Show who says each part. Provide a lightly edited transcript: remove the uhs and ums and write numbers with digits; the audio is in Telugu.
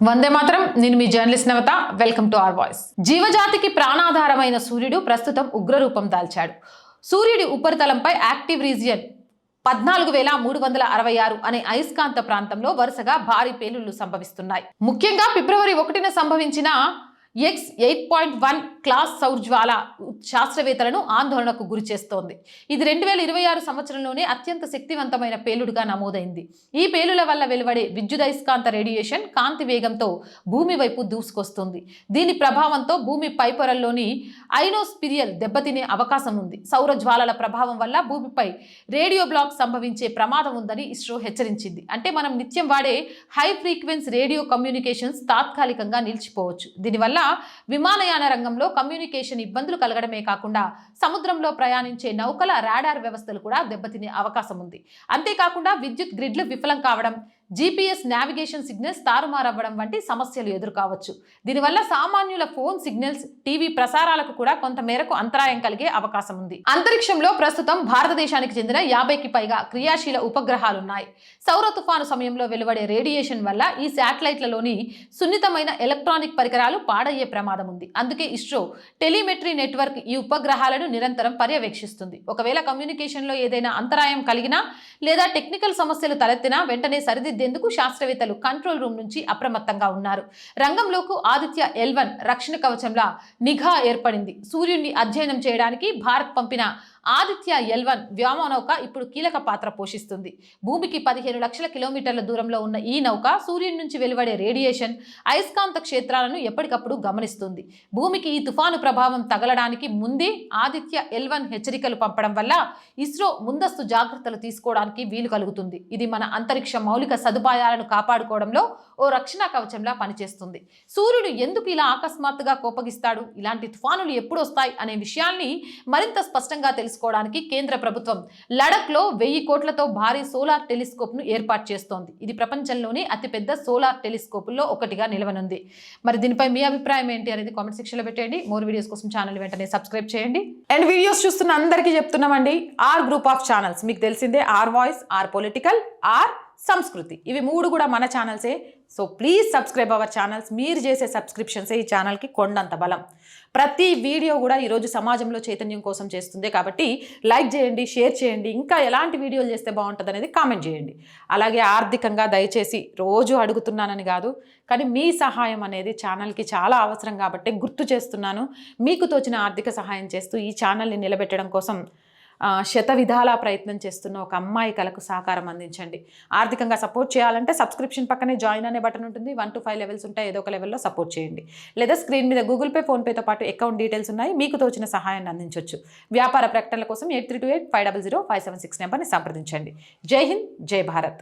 Speaker 1: వందే మాత్రం. నేను మీ journalist Navata. Welcome to our voice. జీవజాతికి ప్రాణాధారమైన సూర్యుడు ప్రస్తుతం ఉగ్రరూపం దాల్చాడు. సూర్యుడి ఉపరితలంపై యాక్టివ్ రీజియన్ 14,366 అనే అయస్కాంత ప్రాంతంలో వరుసగా భారీ పేలుళ్లు సంభవిస్తున్నాయి. ముఖ్యంగా ఫిబ్రవరి 1న సంభవించిన X8.1 క్లాస్ సౌరజ్వాల శాస్త్రవేత్తలను ఆందోళనకు గురి చేస్తోంది. ఇది 2026 సంవత్సరంలోనే అత్యంత శక్తివంతమైన పేలుడుగా నమోదైంది. ఈ పేలుల వల్ల వెలువడే విద్యుదయస్కాంత రేడియేషన్ కాంతి వేగంతో భూమి వైపు దూసుకొస్తుంది. దీని ప్రభావంతో భూమి పైపొరల్లోని ఐనోస్పిరియల్ దెబ్బతినే అవకాశం ఉంది. సౌర జ్వాలల ప్రభావం వల్ల భూమిపై రేడియో బ్లాక్ సంభవించే ప్రమాదం ఉందని ఇస్రో హెచ్చరించింది. అంటే మనం నిత్యం వాడే హై ఫ్రీక్వెన్సీ రేడియో కమ్యూనికేషన్స్ తాత్కాలికంగా నిలిచిపోవచ్చు. దీనివల్ల విమానయాన రంగంలో కమ్యూనికేషన్ ఇబ్బందులు కలగడమే కాకుండా సముద్రంలో ప్రయాణించే నౌకల రాడార్ వ్యవస్థలు కూడా దెబ్బతినే అవకాశం ఉంది. అంతేకాకుండా విద్యుత్ గ్రిడ్లు విఫలం కావడం, GPS నావిగేషన్ సిగ్నల్స్ తారుమారవ్వడం వంటి సమస్యలు ఎదుర్కోవచ్చు. దీనివల్ల సామాన్యుల ఫోన్ సిగ్నల్స్, టీవీ ప్రసారాలకు కూడా కొంత మేరకు అంతరాయం కలిగే అవకాశం ఉంది. అంతరిక్షంలో ప్రస్తుతం భారతదేశానికి చెందిన 50కి పైగా క్రియాశీల ఉపగ్రహాలున్నాయి. సౌర తుఫాను సమయంలో వెలువడే రేడియేషన్ వల్ల ఈ శాటిలైట్లలోని సున్నితమైన ఎలక్ట్రానిక్ పరికరాలు పాడయ్యే ప్రమాదం ఉంది. అందుకే ఇస్రో టెలిమెట్రీ నెట్వర్క్ ఈ ఉపగ్రహాలను నిరంతరం పర్యవేక్షిస్తుంది. ఒకవేళ కమ్యూనికేషన్లో ఏదైనా అంతరాయం కలిగినా లేదా టెక్నికల్ సమస్యలు తలెత్తినా వెంటనే సరిదిద్దేందుకు శాస్త్రవేత్తలు కంట్రోల్ రూమ్ నుంచి అప్రమత్తంగా ఉన్నారు. రంగంలోకి ఆదిత్య L1 రక్షణ కవచంలా నిఘా ఏర్పడింది. సూర్యుడిని అధ్యయనం చేయడానికి భారత్ పంపిన ఆదిత్య L1 వ్యోమనౌక ఇప్పుడు కీలక పాత్ర పోషిస్తుంది. భూమికి 15 లక్షల కిలోమీటర్ల దూరంలో ఉన్న ఈ నౌక సూర్యుడి నుంచి వెలువడే రేడియేషన్, అయస్కాంత క్షేత్రాలను ఎప్పటికప్పుడు గమనిస్తుంది. భూమికి ఈ తుఫాను ప్రభావం తగలడానికి ముందే ఆదిత్య L1 హెచ్చరికలు పంపడం వల్ల ఇస్రో ముందస్తు జాగ్రత్తలు తీసుకోవడానికి వీలు కలుగుతుంది. ఇది మన అంతరిక్ష మౌలిక సదుపాయాలను కాపాడుకోవడంలో ఓ రక్షణ కవచంలా పనిచేస్తుంది. సూర్యుడు ఎందుకు ఇలా అకస్మాత్తుగా కోపగిస్తాడు, ఇలాంటి తుఫానులు ఎప్పుడు వస్తాయి అనే విషయాల్ని మరింత స్పష్టంగా తెలుసుకోవడానికి కేంద్ర ప్రభుత్వం లడఖ్లో 1000 కోట్లతో భారీ సోలార్ టెలిస్కోప్ ను ఏర్పాటు చేస్తోంది. ఇది ప్రపంచంలోనే అతిపెద్ద సోలార్ టెలిస్కోపుల్లో ఒకటిగా నిలవనుంది. మరి దీనిపై మీ అభిప్రాయం ఏంటి అనేది కామెంట్ సెక్షన్ లో పెట్టండి. మోర్ వీడియోస్ కోసం ఛానల్ వెంటనే సబ్స్క్రైబ్ చేయండి. అండ్ వీడియోస్ చూస్తున్న అందరికీ చెప్తున్నామండి, ఆర్ గ్రూప్ ఆఫ్ ఛానల్స్ మీకు తెలిసిందే, our voice, our political, our Samskriti, ఇవి 3 కూడా మన ఛానల్సే. So please subscribe our channels. మీరు చేసే సబ్స్క్రిప్షన్సే ఈ ఛానల్కి కొండంత బలం. ప్రతి వీడియో కూడా ఈరోజు సమాజంలో చైతన్యం కోసం చేస్తుంది కాబట్టి లైక్ చేయండి, షేర్ చేయండి. ఇంకా ఎలాంటి వీడియోలు చేస్తే బాగుంటుంది అనేది కామెంట్ చేయండి. అలాగే ఆర్థికంగా దయచేసి రోజు అడుగుతున్నానని కాదు, కానీ మీ సహాయం అనేది ఛానల్కి చాలా అవసరం కాబట్టి గుర్తు చేస్తున్నాను. మీకు తోచిన ఆర్థిక సహాయం చేస్తూ ఈ ఛానల్ని నిలబెట్టడం కోసం శత విధాలా ప్రయత్నం చేస్తున్న ఒక అమ్మాయి కలకు సహకారం అందించండి. ఆర్థికంగా సపోర్ట్ చేయాలంటే సబ్స్క్రిప్షన్ పక్కనే జాయిన్ అనే బటన్ ఉంటుంది. 1 to 5 లెవెల్స్ ఉంటాయి. ఏదో ఒక లెవెల్లో సపోర్ట్ చేయండి. లేదా స్క్రీన్ మీద గూగుల్ పే, ఫోన్పేతో పాటు అకౌంట్ డీటెయిల్స్ ఉన్నాయి. మీకు తోచిన సహాయాన్ని అందించవచ్చు. వ్యాపార ప్రకటనల కోసం 8328 500 576 నెంబర్ని సంప్రదించండి. జై హింద్, జై భారత్.